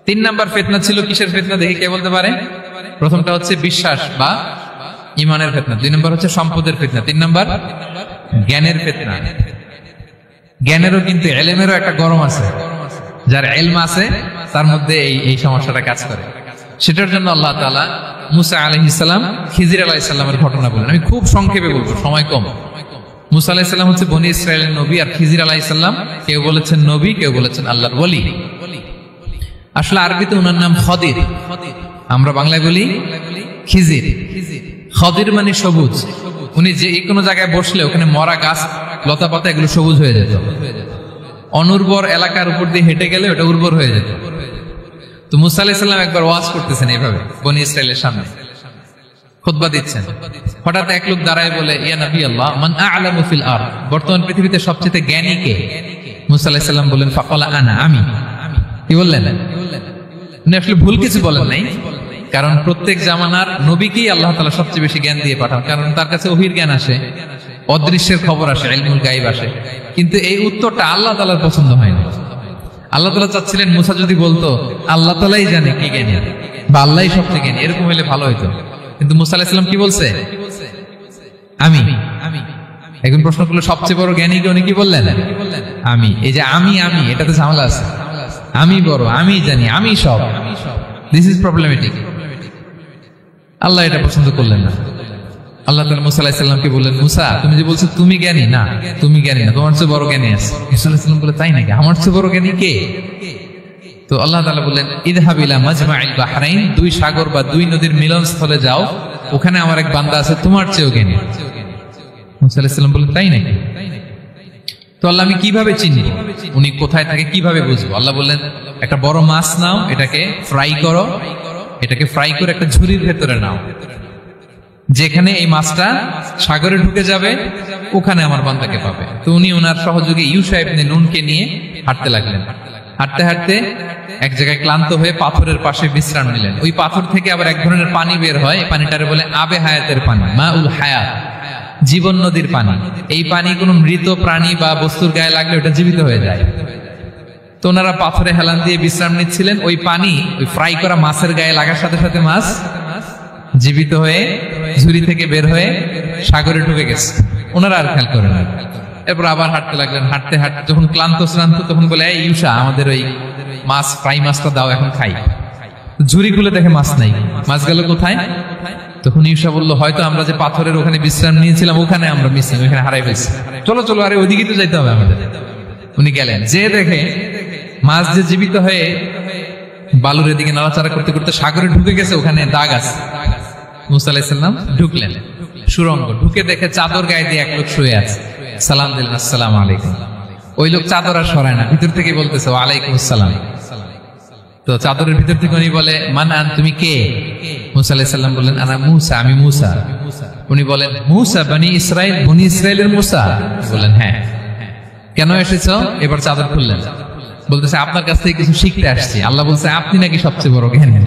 তিন নাম্বার ফিতনা ছিল কিসের ফিতনা দেখি কে বলতে পারে? প্রথমটা হচ্ছে বিশ্বাস বা ইমানের ফিতনা, দুই নাম্বার হচ্ছে সম্পদের ফিতনা, তিন নাম্বার জ্ঞানের ফিতনা। জ্ঞানেরও কিন্তু ইলমেরও একটা গরম আছে, যার ইলম আছে তার মধ্যে এই সমস্যাটা কাজ করে। সেটার জন্য আল্লাহ তাআলা মুসা আলাইহিস সালাম খিজির আলাইহিস সালামের ঘটনা বলেন। আমি খুব সংক্ষেপে বলবো, সময় কম। মুসা আলাইহিস সালাম হচ্ছে বনি ইসরাইলের নবী, আর খিজির আলাইহিস সালাম কেউ বলেছেন নবী, কেউ বলেছেন আল্লাহর ওলি। আসলে আরবিতে ওনার নাম খদির, আমরা বাংলায় বলি খিজির। খদির মানে সবুজ। উনি যে কোনো জায়গায় বসলে ওখানে মরা গাছ লতা পাতা এগুলো সবুজ হয়ে যেত। অনুর্বর এলাকার উপর দিয়ে হেঁটে গেলে ওটা উর্বর হয়ে যেত। তো মুসা আলাইহিস সালাম একবার ওয়াজ করতেছেন এইভাবে বনি ইসরাইলের সামনে, খুতবা দিচ্ছেন। হঠাৎ এক লোক দাঁড়ায় বলে, ইয়া নবী আল্লাহ, মান আ'লামু ফিল আরদ, বর্তমান পৃথিবীতে সবচেয়ে জ্ঞানী কে? মুসা আলাইহিস সালাম বললেন, ফাকালা আনা, আমি। কি বললেন? উনি আসলে ভুল কিছু বলেন নাই, কারণ প্রত্যেক জামানার নবীকেই আল্লাহ তাআলা সবচেয়ে বেশি জ্ঞান দিয়ে পাঠান, কারণ তার কাছে ওহীর জ্ঞান আসে, অদৃশ্যের খবর আসে, ইলমুল গায়ব আসে। কিন্তু এই উত্তরটা আল্লাহ তাআলার পছন্দ হয় না। আল্লাহ তাআলা চাচ্ছিলেন মুসা যদি বলতো আল্লাহ তাআলাই জানে কি জ্ঞানী বা আল্লাহই সবচেয়ে জ্ঞানী, এরকম হলে ভালো হতো। কিন্তু মুসা আলাইহিস সালাম কি বলছে? আমি। এখন প্রশ্ন করলো সবচেয়ে বড় জ্ঞানী কে? উনি কি বললেন? আমি। এই যে আমি এটাতে ঝামেলা আছে। আমি বড়, আমি জানি, আমি সব, দিস ইজ প্রবলেমেটিক। আল্লাহ এটা পছন্দ করলেন না। আল্লাহ তাআলা মুসা আলাইহিস সালামকে বললেন, মুসা তুমি যে বলছো তুমি জ্ঞানী, না তুমি জ্ঞানী না, তোমার চেয়ে বড় জ্ঞানী আছে। মুসা আলাইহিস সালাম বলে, তাই নাকি? আমার চেয়ে বড় জ্ঞানী কে? তো আল্লাহ তাআলা বললেন, ইযহাব ইলা মাজমাইল বাহরাইন, দুই সাগর বা দুই নদীর মিলনস্থলে যাও, ওখানে আমার এক বান্দা আছে তোমার চেয়েও জ্ঞানী। মুসা আলাইহিস সালাম বললেন, তাই নাকি? তো আল্লাহ, আমি কিভাবে চিনি উনি কোথায় থাকে, কিভাবে বুঝবো? আল্লাহ বললেন, একটা বড় মাছ নাও, এটাকে ফ্রাই করো, এটাকে ফ্রাই করে একটা ঝুড়ির ভেতরে নাও, যেখানে এই মাছটা সাগরে ঢুকে যাবে ওখানে আমার বান্দাকে পাবে। তো উনি ওনার সহযোগী ইউশা ইবনে নুনকে নিয়ে হাঁটতে লাগলেন। হাঁটতে হাঁটতে এক জায়গায় ক্লান্ত হয়ে পাথরের পাশে বিশ্রাম নিলেন। ওই পাথর থেকে আবার এক ধরনের পানি বের হয়, এই পানিটারে বলে আবে হায়াতের পানি, মাউল হায়াত, জীবন নদীর পানি। এই পানি কোনো মৃত প্রাণী বা বস্তুর গায়ে লাগলে ওটা জীবিত হয়ে যায়। তো ওনারা পাথরে হেলান দিয়ে বিশ্রাম নিচ্ছিলেন। ওই পানি ওই ফ্রাই করা মাছের গায়ে লাগার সাথে সাথে মাছ জীবিত হয়ে ঝুড়ি থেকে বের হয়ে সাগরে ঢুকে গেছে। ওনারা আর খেয়াল করেন না। এরপর আবার হাঁটতে লাগলেন। হাঁটতে হাঁটতে যখন ক্লান্ত শ্রান্ত, তখন বলে, এই ইউশা, আমাদের ওই মাছ ফ্রাই মাছটা দাও, এখন খাই। ঝুড়ি খুলে দেখে মাছ নাই। মাছ গেল কোথায়? তখন ইউশা বলল, হয়তো আমরা যে পাথরের ওখানে বিশ্রাম নিয়েছিলাম ওখানে আমরা মিসিং, ওখানে হারাই ফেলছি। চলো চলো, আরে ওইদিকে তো যাইতে হবে আমাদের। উনি গেলেন, যে দেখে মাছ যে জীবিত হয়ে বালুর এদিকে নাড়াচাড়া করতে করতে সাগরে ঢুকে গেছে, ওখানে দাগ আছে। মুসা আলাইহিস সালাম ঢুকলেন সুরঙ্গ, ঢুকে দেখে চাদর গায়ে দিয়ে এক লোক শুয়ে আছে। সালাম দিলেন, আসসালামু আলাইকুম। ওই লোক চাদর আর সরায় না, ভিতর থেকে বলতেছে, ওয়ালাইকুম আসসালাম। তো চাদরের ভিতর থেকে উনি বলে, মান আন, তুমি কে? মুসা আলাইহিস সালাম বললেন, আনা মুসা, আমি মুসা। উনি বলেন, মুসা বনি ইসরাইল, বনি ইসরাইলের মুসা? বললেন, হ্যাঁ। কেন এসেছো? এবার চাদর খুললেন। বলতেছে, আপনার কাছ থেকে কিছু শিখতে আসছি। আল্লাহ বলছে, আপনি নাকি সবচেয়ে বড় জ্ঞানী।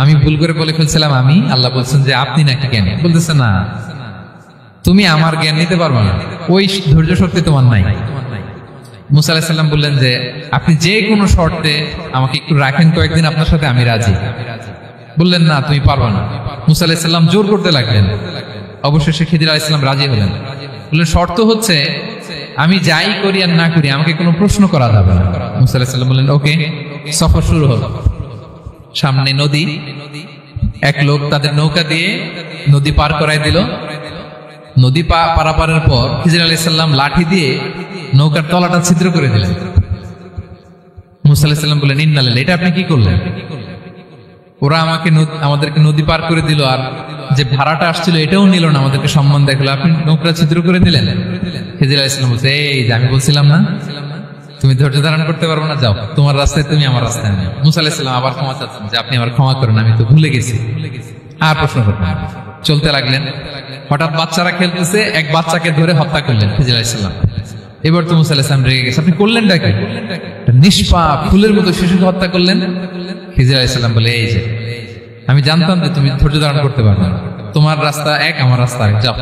আমি ভুল করে বলে ফেলছিলাম আমি। আল্লাহ বলছেন যে আপনি নাকি জ্ঞানী। বলতেছে, না, তুমি আমার জ্ঞান নিতে পারবে না, ওই ধৈর্য শক্তি তোমার নাই। মুসা আলাইহিস সালাম বললেন যে, আপনি যে কোনো শর্তে আমাকে একটু রাখেন কয়েকদিন আপনার সাথে, আমি রাজি। বললেন, না, তুমি পারবে না। মুসা আলাইহিস সালাম জোর করতে লাগলেন। অবশেষে খিদির আলাইহিস সালাম রাজি হলেন। বললেন, শর্ত হচ্ছে আমি যাই করি আর না করি আমাকে কোনো প্রশ্ন করা যাবে না। মুসা আলাইহিস সালাম বললেন, ওকে। সফর শুরু হলো। সামনে নদী, এক লোক তাদের নৌকা দিয়ে নদী পার করাই দিল। নদী পারাপারের পর খিজির আলাইহিস সালাম লাঠি দিয়ে নৌকার তলাটা ছিদ্র করে দিলেন। মুসা আলাইহিস সালাম বললেন, ইন্না লিল্লাহি, এটা আপনি কি করলেন? ওরা আমাদেরকে নদী পার করে দিল, আর যে ভাড়াটা আসছিল এটাও নিল না, আমাদেরকে সম্মান দেখালো, আপনি নৌকা ছিদ্র করে দিলেন। খিজির আলাইহিস সালাম বলছে, এই যে আমি বলছিলাম না তুমি ধৈর্য ধারণ করতে পারবো না, যাও তোমার রাস্তায়, তুমি আমার রাস্তায় নেই। মুসা আলাইহিস সালাম আবার ক্ষমা চাচ্ছেন যে, আপনি আমার ক্ষমা করেন, আমি তো ভুলে গেছি, আর প্রশ্ন করবেন। চলতে লাগলেন। হঠাৎ বাচ্চারা খেলতেছে, এক বাচ্চাকে ধরে হত্যা করলেন খিজির আলাইহিস সালাম। এবার তো মুসা আলাইহিস সালাম রেগে গেছে, আপনি করলেনটা কি? নিষ্পাপ ফুলের মতো শিশুকে হত্যা করলেন। খিজির আলাইহিস সালাম বলে, এই যে আমি জানতাম যে তুমি ধৈর্য ধারণ করতে পারবে না, তোমার রাস্তা এক, আমার রাস্তা এক, যাও।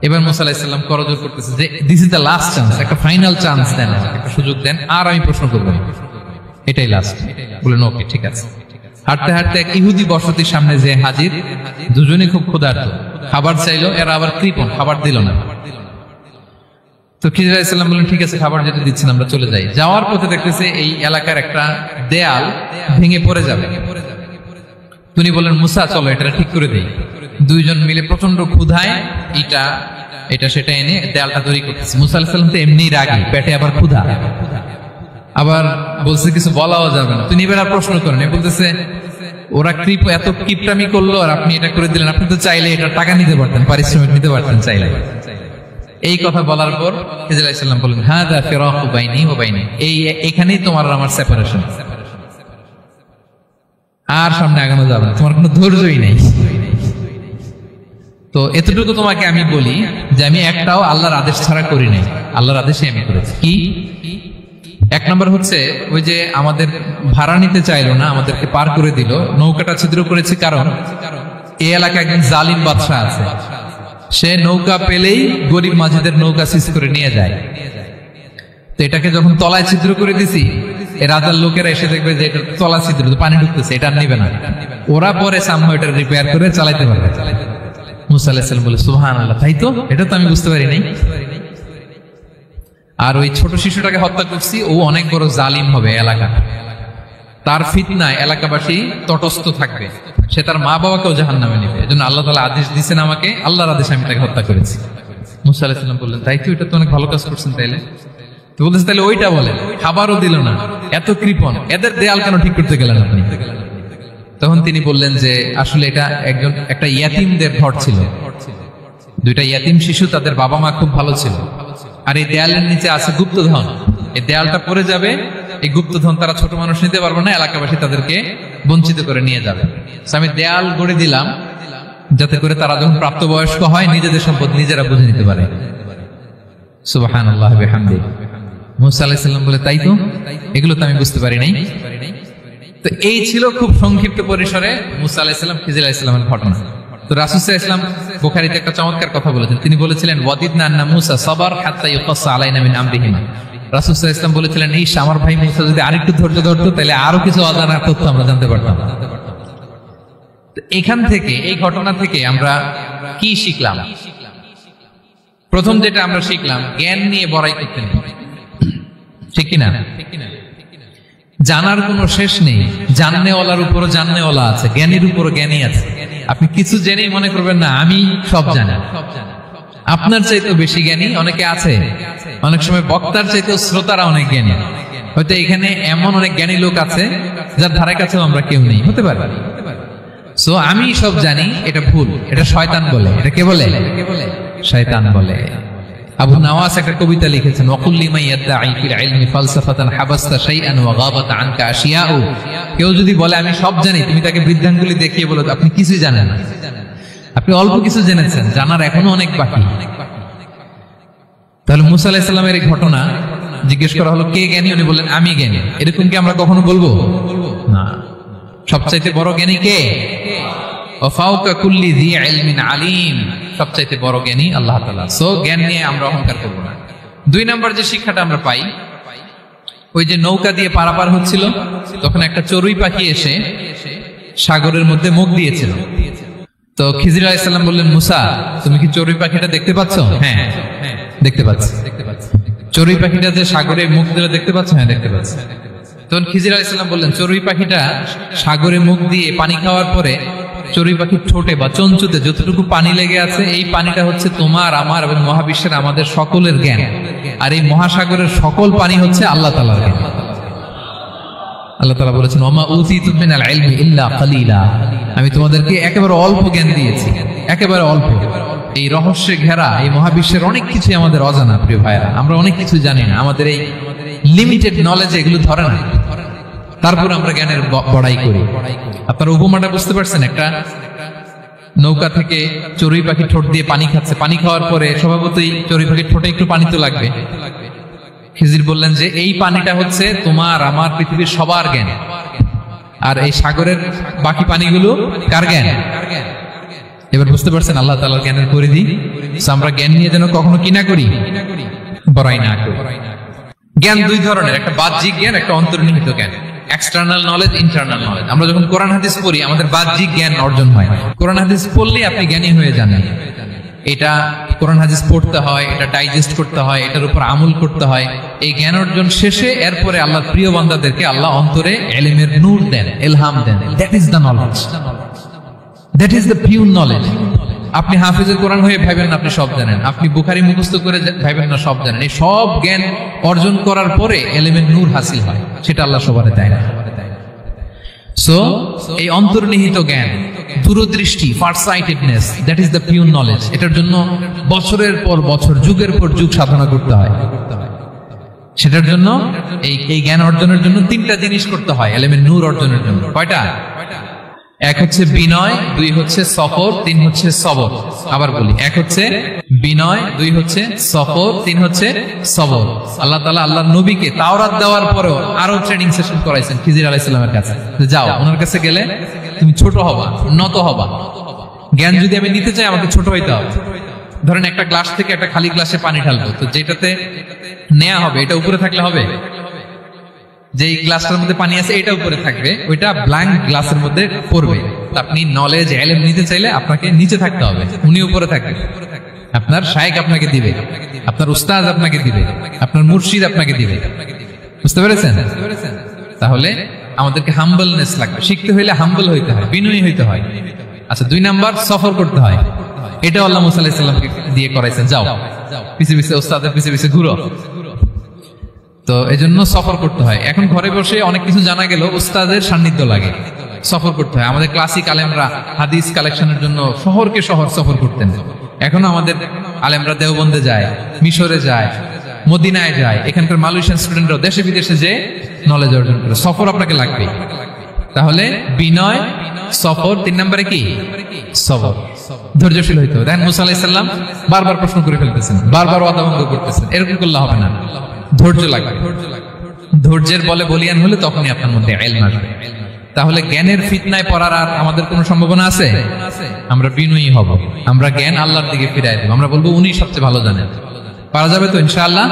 এবার মুসা আলাইহিস সালাম করজোর করতেছে যে, this is the last chance, একটা ফাইনাল চান্স দেন, একটা সুযোগ দেন, আর আমি প্রশ্ন করব না। এটাই লাস্ট। বললেন ওকে ঠিক আছে। হাঁটতে হাঁটতে এক ইহুদি বসতির সামনে যে হাজির, দুজনই খুব ক্ষুধার্ত, খাবার চাইলো, এরা আবার কৃপণ, খাবার দিল না। তো খিজির আলাইহিস সালাম বললেন ঠিক আছে, খাবার যেটা দিচ্ছেন আমরা চলে যাই। যাওয়ার পথে দেখতেছে এই এলাকার একটা দেয়াল ভেঙে পড়ে যাবে। তিনি বললেন মুসা চলো এটা ঠিক করে দেই। দুইজন মিলে প্রচন্ড ক্ষুধায় এটা সেটা এনে দেয়ালটা তৈরি করতেছে। মুসা আলাইহিস সালাম তো এমনি রাগী, পেটে আবার ক্ষুধা, আবার বলছে কিছু বলাও যাবে না। তিনি এবার প্রশ্ন করেন, বলতেছে ওরা এত কিপটামি করলো আর আপনি এটা করে দিলেন, আপনি তো চাইলে এটা টাকা নিতে পারতেন, পারিশ্রমিক নিতে পারতেন চাইলে। এই কথা বলার পর খিজির আলাইহিস সালাম বললেন হাযা ফিরাকু বাইনি ওয়া বাইনি, এখানেই তোমার আর আমার সেপারেশন, আর সামনে আগানো যাবে না, তোমার কোনো ধৈর্যই নেই। তো এতটুকু তোমাকে আমি বলি যে আমি একটাও আল্লাহর আদেশ ছাড়া করি নাই, আল্লাহর আদেশে আমি করেছি। কি? এক নম্বর হচ্ছে ওই যে আমাদের ভাড়া নিতে চাইলো না, আমাদেরকে পার করে দিল, নৌকাটা ছিদ্র করেছে, কারণ এই এলাকায় একজন জালিম বাদশা আছে, সে নৌকা পেলেই গরিব মাঝিদের নৌকা সিজ করে নিয়ে যায়। তো এটাকে যখন তলায় ছিদ্র করে দিছি, এই রাজার লোকেরা এসে দেখবে যে এটা তলা ছিদ্র, পানি ঢুকতেছে, এটা নিবে না, ওরা পরে সামহ এটা রিপেয়ার করে চালাইতে পারবে। মুসা আলাইহিস সালাম বলে সুবহানাল্লাহ, তাই তো, এটা তো আমি বুঝতে পারি নাই। আর ওই ছোট শিশুটাকে হত্যা করছি, ও অনেক বড় জালিম হবে এলাকা, তার ফিতনায় এলাকাবাসী তটস্থ থাকবে, সে তার মা বাবাকেও জাহান্নামে নেবে, এজন্য আল্লাহ তাআলা আদেশ দিয়েছেন আমাকে, আল্লাহর আদেশে আমি তাকে হত্যা করেছি। মুসা আলাইহিস সালাম বললেন তাই তো, এটা তো অনেক ভালো কাজ করছেন। তাইলে তো বলতেছে তাহলে ওইটা বলেন, খাবারও দিল না, এত কৃপণ, এদের দেয়াল কেন ঠিক করতে গেলেন আপনি? তখন তিনি বললেন যে আসলে এটা একটা ইয়াতিমদের ঘর ছিল, দুইটা ইয়াতিম শিশু, তাদের বাবা মা খুব ভালো ছিল, আর এই দেয়ালের নিচে আছে গুপ্তধন, এই দেয়ালটা পড়ে যাবে, এই গুপ্তধন তারা ছোট মানুষ নিতে পারবে না, এলাকাবাসী তাদেরকে বঞ্চিত করে নিয়ে যাবে। আমি দেয়াল গড়ে দিলাম যাতে করে তারা যখন প্রাপ্তবয়স্ক হয় নিজেদের সম্পদ নিজেরা বুঝে নিতে পারে। সুবহানাল্লাহ ওয়া বিহামদিহি। মুসা আলাইহিস সালাম বলে তাই তো, এগুলো তো আমি বুঝতে পারি নাই। তো এই ছিল খুব সংক্ষিপ্ত পরিসরে মুসা আলাইহিস সালাম খিজির আলাইহিস সালামের ঘটনা। তো রাসূল সাল্লাল্লাহু আলাইহি ওয়াসাল্লাম বুখারীতে একটা চমৎকার কথা বলেছেন, তিনি বলেছিলেন ওয়াদিদনা আন্না মুসা সাবার হাত্তা ইউকাসসা আলাইনা মিন আমরিহিমা। রাসূল সাল্লাল্লাহু আলাইহি ওয়াসাল্লাম বলেছিলেন এই আমার ভাই মুসা যদি আরেকটু ধৈর্য ধরতো তাহলে আরো কিছু অজানা তথ্য আমরা জানতে পারতাম। তো এখান থেকে, এই ঘটনা থেকে আমরা কি শিখলাম? প্রথম যেটা আমরা শিখলাম, জ্ঞান নিয়ে বড়াই করতে নেই, ঠিক কিনা? জানার কোনো শেষ নেই, জাননেওয়ালার উপরও জাননেওয়ালা আছে, জ্ঞানীর উপরও জ্ঞানী আছে। আপনি কিছু জেনেই মনে করবেন না আমি সব জানি, আপনার চাইতেও বেশি জ্ঞানী অনেকে আছে। অনেক সময় বক্তার চাইতেও শ্রোতারা অনেক জ্ঞানী। হয়তো এখানে এমন অনেক জ্ঞানী লোক আছে যার ধারে কাছেও আমরা কেউ নেই, হতে পারে। সো আমি সব জানি, এটা ভুল, এটা শয়তান বলে। এটা কে বলে? শয়তান বলে। আবু নাওয়াস একটা কবিতা লিখেছেন, ওয়াকুল লিমান ইয়াদঈ ফিল ইলমি ফালসাফাতান হাবাসতা শাইআন ওয়া গাবাত আনকা আশিয়াউ। কেউ যদি বলে আমি সব জানি, তুমি তাকে বৃদ্ধাঙ্গুলি দেখিয়ে বলো আপনি কিছুই জানেন না, আপনি অল্প কিছু জেনেছেন, জানার এখনো অনেক বাকি। তাহলে মুসা আলাইহিস সালামের এই ঘটনা জিজ্ঞেস করা হলো কে জ্ঞানী, উনি বললেন আমি জ্ঞানী। এরকম কি আমরা কখনো বলবো? না। সবচাইতে বড় জ্ঞানী কে? ওয়া ফাওকা কুল্লি যী ইলমিন আলিম। সবচাইতে বড় জ্ঞানী আল্লাহ তাআলা। সো জ্ঞান নিয়ে আমরা অহংকার করব না। দুই নাম্বার যে শিক্ষাটা আমরা পাই, ওই যে নৌকা দিয়ে পারাপার হচ্ছিল, তখন একটা চড়ুই পাখি এসে সাগরের মধ্যে মুখ দিয়েছিল। তো খিজির আলাইহিস সালাম বললেন মুসা তুমি কি চড়ুই পাখিটা দেখতে পাচ্ছ? হ্যাঁ দেখতে পাচ্ছি। চড়ুই পাখিটা যে সাগরে মুখ দিলে দেখতে পাচ্ছ? হ্যাঁ দেখতে পাচ্ছি। তখন খিজির আলাইহিস সালাম বললেন চড়ুই পাখিটা সাগরে মুখ দিয়ে পানি খাওয়ার পরে চড়ুই পাখির ঠোঁটে বা চঞ্চুতে যতটুকু পানি লেগে আছে, এই পানিটা হচ্ছে তোমার, আমার এবং মহাবিশ্বের আমাদের সকলের জ্ঞান। আর এই মহাসাগরের সকল পানি হচ্ছে আল্লাহ তাআলার জ্ঞান। আল্লাহ তাআলা বলেছেন ওমা উতিতুম মিনাল ইলমি ইল্লা কালিলা। আমি তোমাদেরকে একেবারে অল্প জ্ঞান দিয়েছি, একেবারে অল্প। এই রহস্যে ঘেরা এই মহাবিশ্বের অনেক কিছু আমাদের অজানা। প্রিয় ভাইরা, আমরা অনেক কিছু জানি না, আমাদের এই লিমিটেড নলেজে এগুলো ধরে না, তারপর আমরা জ্ঞানের বড়াই করি। আপনারা উপমাটা বুঝতে পারছেন? একটা নৌকা থেকে চড়ুই পাখি ঠোঁট দিয়ে পানি খাচ্ছে, পানি খাওয়ার পরে স্বভাবতই চড়ুই পাখির ঠোঁটে একটু পানি তো লাগবে। খিজির বললেন যে এই পানিটা হচ্ছে তোমার আমার পৃথিবীর সবার জ্ঞান, আর এই সাগরের বাকি পানিগুলো কার জ্ঞান? এবার বুঝতে পারছেন আল্লাহ তাআলার জ্ঞানের পরিধি। আমরা জ্ঞান নিয়ে যেন কখনো কি না করি, বড়াই না করি। জ্ঞান দুই ধরনের, একটা বাহ্যিক জ্ঞান, একটা অন্তর্নিহিত জ্ঞান। External knowledge, internal knowledge. আমরা যখন কোরআন হাদিস পড়ি আমাদের বাহ্যিক জ্ঞান অর্জন হয়। কোরআন হাদিস পড়লে আপনি জ্ঞানী হয়ে যান। এটা কোরআন হাদিস পড়তে হয়, এটা ডাইজেস্ট করতে হয়, এটার উপর আমল করতে হয়। এই জ্ঞান অর্জন শেষে এরপরে আল্লাহর প্রিয় বান্দাদেরকে আল্লাহ অন্তরে ইলমের নূর দেন, ইলহাম দেন। That is the knowledge, that is the pure knowledge. আপনি হাফেজে কোরআন হয়ে ভাবেন না আপনি সব জানেন, আপনি বুখারী মুখস্থ করে ভাবেন না সব জানেন। এই সব জ্ঞান অর্জন করার পরে ইলমের নূর হাসিল হয়, সেটা আল্লাহ সবারে দেয় না। সো এই অন্তর্নিহিত জ্ঞান, দূরদৃষ্টি, farsightedness, that is the pure knowledge. এটার জন্য বছরের পর বছর, যুগের পর যুগ সাধনা করতে হয়। সেটার জন্য এই জ্ঞান অর্জনের জন্য তিনটা জিনিস করতে হয় ইলমের নূর অর্জনের জন্য। কয়টা? এক হচ্ছে বিনয়, দুই হচ্ছে সফর, তিন হচ্ছে সবর। আবার বলি, এক হচ্ছে বিনয়, দুই হচ্ছে সফর, তিন হচ্ছে সবর। আল্লাহ তাআলা আল্লাহর নবীকে তাওরাত দেওয়ার পরেও আরো ট্রেনিং সেশন করাইছেন খিজির আলাইহিস সালামের কাছে। যাও, ওনার কাছে গেলে তুমি ছোট হবা, নত হবা। জ্ঞান যদি আমি নিতে চাই আমাকে ছোট হইতে হবে। ধরেন একটা গ্লাস থেকে একটা খালি গ্লাসে পানি ঢালবো, তো যেটাতে নেওয়া হবে এটা উপরে থাকলে হবে? যে গ্লাসটার মধ্যে পানি আছে এটা উপরে থাকবে, ওইটা ব্ল্যাঙ্ক গ্লাসের মধ্যে পড়বে। আপনি নলেজ, ইলম নিতে চাইলে আপনাকে নিচে থাকতে হবে, উনি উপরে থাকবে। আপনার শায়েখ আপনাকে দিবে, আপনার উস্তাদ আপনাকে দিবে, আপনার মুর্শিদ আপনাকে দিবে। বুঝতে পেরেছেন? তাহলে আমাদেরকে হাম্বলনেস লাগবে। শিখতে হইলে হাম্বল হইতে হয়, বিনয়ী হইতে হয়। আচ্ছা, 2 নাম্বার সফর করতে হয়। এটা আল্লাহ মুসা আলাইহিস সালামকে দিয়ে করাইছেন, যাও পিছে পিছে উস্তাদের পিছে পিছে ঘুরো। তো এজন্য সফর করতে হয়। এখন ঘরে বসে অনেক কিছু জানা গেল, উস্তাদের সান্নিধ্য লাগে, সফর করতে হয়। আমাদের ক্লাসিক আলেমরা হাদিস কালেকশনের জন্য শহরকে শহর সফর করতেন। এখনো আমাদের আলেমরা দেওবন্দে যায়, মিশরে যায়, মদিনায় যায়। এখানকার মালয়েশিয়ান স্টুডেন্টরা দেশে বিদেশে যে নলেজ অর্জন করে। সফর আপনাকে লাগবে। তাহলে বিনয়, সফর, 3 নম্বরে কি? সবর। ধৈর্যশীল হইতে হবে। দেখেন মুসা আলাইহিস সালাম বারবার প্রশ্ন করে ফেলতেছেন, বারবার ওয়াদা ভঙ্গ করতেছেন। এরকম করলে হবে না, ধৈর্য লাগবে। ধৈর্যের বলে বলিয়ান হলে তখনই আপনার মধ্যে ইলম আসবে। তাহলে জ্ঞানের ফিতনায় পড়ার আর আমাদের কোনো সম্ভাবনা আছে? আমরা বিনয়ী হব, আমরা জ্ঞান আল্লাহর দিকে ফিরাই দেব। আমরা বলবো উনি সবচেয়ে ভালো জানেন। পারা যাবে তো ইনশাআল্লাহ?